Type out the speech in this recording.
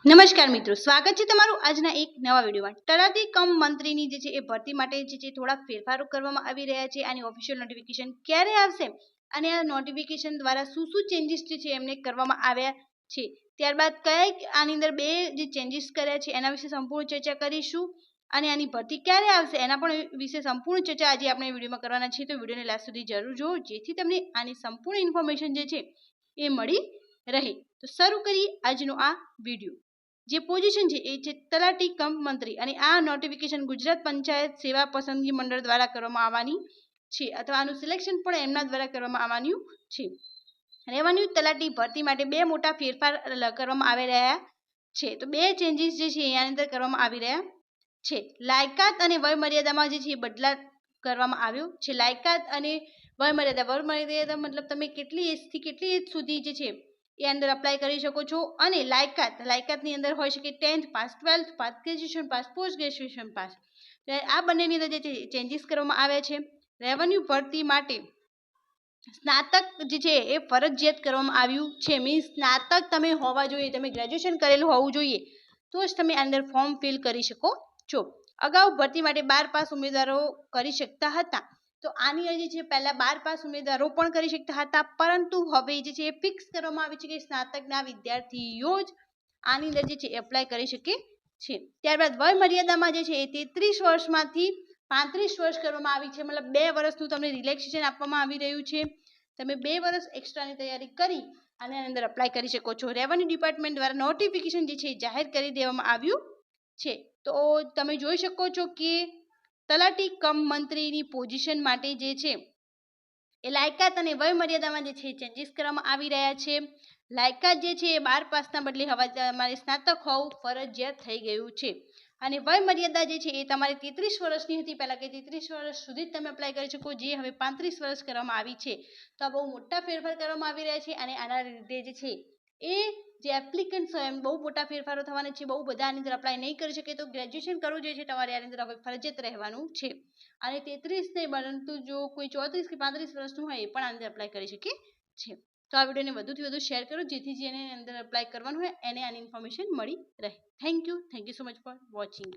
નમસ્કાર મિત્રો, સ્વાગત છે તમારું આજના એક નવા વિડીયોમાં। તલાટી કમ મંત્રીની જે છે એ ભરતી માટે જે છે થોડા ફેરફારો કરવામાં આવી રહ્યા છે। આની ઓફિશિયલ નોટિફિકેશન ક્યારે આવશે અને આ નોટિફિકેશન દ્વારા શું શું ચેન્જીસ જે છે એમને કરવામાં આવ્યા છે, ત્યારબાદ કયા આની અંદર બે જે ચેન્જીસ કર્યા છે એના વિશે સંપૂર્ણ ચર્ચા કરીશું અને આની ભરતી ક્યારે આવશે એના પણ વિશે સંપૂર્ણ ચર્ચા આજે આપણે વિડીયોમાં કરવાના છીએ। તો વિડીયોને લાસ્ટ સુધી જરૂર જુઓ જેથી તમને આની સંપૂર્ણ ઇન્ફોર્મેશન જે છે એ મળી રહે। તો શરૂ કરીએ આજનો આ વિડીયો। જે પોઝિશન છે એ છે તલાટી કમ મંત્રી અને આ નોટિફિકેશન ગુજરાત પંચાયત સેવા પસંદગી મંડળ દ્વારા કરવામાં આવવાની છે અથવા આનું સિલેક્શન પણ એમના દ્વારા કરવામાં આવવાનું છે। રેવન્યુ તલાટી ભરતી માટે બે મોટા ફેરફાર કરવામાં આવી રહ્યા છે। તો બે ચેન્જીસ જે છે એની અંદર કરવામાં આવી રહ્યા છે। લાયકાત અને વય મર્યાદામાં જે છે બદલાવ કરવામાં આવ્યો છે। લાયકાત અને વય મર્યાદા મતલબ તમે કેટલી એજથી કેટલી એજ સુધી જે છે એ અંદર અપ્લાય કરી શકો છો અને લાયકાતની અંદર હોઈ શકે 10th pass, 12th pass, graduation pass, post graduation pass. આ બંનેની અંદર જે ચેન્જીસ કરવામાં આવ્યા છે। રેવન્યુ ભરતી માટે સ્નાતક જે છે એ ફરજિયાત કરવામાં આવ્યું છે। મીન્સ સ્નાતક તમે હોવા જોઈએ, તમે ગ્રેજ્યુએશન કરેલું હોવું જોઈએ તો જ તમે અંદર ફોર્મ ફિલ કરી શકો છો। અગાઉ ભરતી માટે 12 પાસ ઉમેદવારો કરી શકતા હતા, તો આની અંદર જે છે પહેલા 12 પાસ ઉમેદવારો પણ કરી શકતા હતા, પરંતુ હવે જે છે ફિક્સ કરવામાં આવ્યું છે કે સ્નાતકના વિદ્યાર્થીઓ જ આની અંદર જે છે એપ્લાય કરી શકે છે। ત્યારબાદ વય મર્યાદામાં જે છે એ 33 વર્ષમાંથી 35 વર્ષ કરવામાં આવી છે, મતલબ 2 વર્ષનું તમને રિલેક્સેશન આપવામાં આવી રહ્યું છે। તમે 2 વર્ષ એક્સ્ટ્રાની તૈયારી કરી અને આની અંદર અપ્લાય કરી શકો છો। રેવન્યુ ડિપાર્ટમેન્ટ દ્વારા નોટિફિકેશન જે છે જાહેર કરી દેવામાં આવ્યું છે। તો તમે જોઈ શકો છો કે તલાટી કમ મંત્રીની પોઝિશન માટે જે છે એ લાયકાત અને વય મર્યાદામાં જે છે ચેન્જીસ કરવામાં આવી રહ્યા છે। લાયકાત જે છે એ 12 પાસના બદલે હવે તમારે સ્નાતક હોવું ફરજિયાત થઈ ગયું છે અને વય મર્યાદા જે છે એ તમારે 33 વર્ષની હતી પહેલાં કે 33 વર્ષ સુધી જ તમે અપ્લાય કરી શકો, જે હવે 35 વર્ષ કરવામાં આવી છે। તો આ બહુ મોટા ફેરફાર કરવામાં આવી રહ્યા છે અને આના લીધે જે છે એ જે એપ્લિકન્ટ્સ હોય એમ બહુ મોટા ફેરફારો થવાના છે। બહુ બધા આની અંદર અપ્લાય નહીં કરી શકે, તો ગ્રેજ્યુએશન કરવું જે છે તમારે આની અંદર હવે ફરજિયાત રહેવાનું છે અને 33 નહીં પરંતુ જો કોઈ 34 કે 35 વર્ષનું હોય એ પણ આની અંદર અપ્લાય કરી શકે છે। તો આ વિડીયોને વધુથી વધુ શેર કરો જેથી જેને અંદર અપ્લાય કરવાનું હોય એને આની ઇન્ફોર્મેશન મળી રહે। Thank you so much for watching.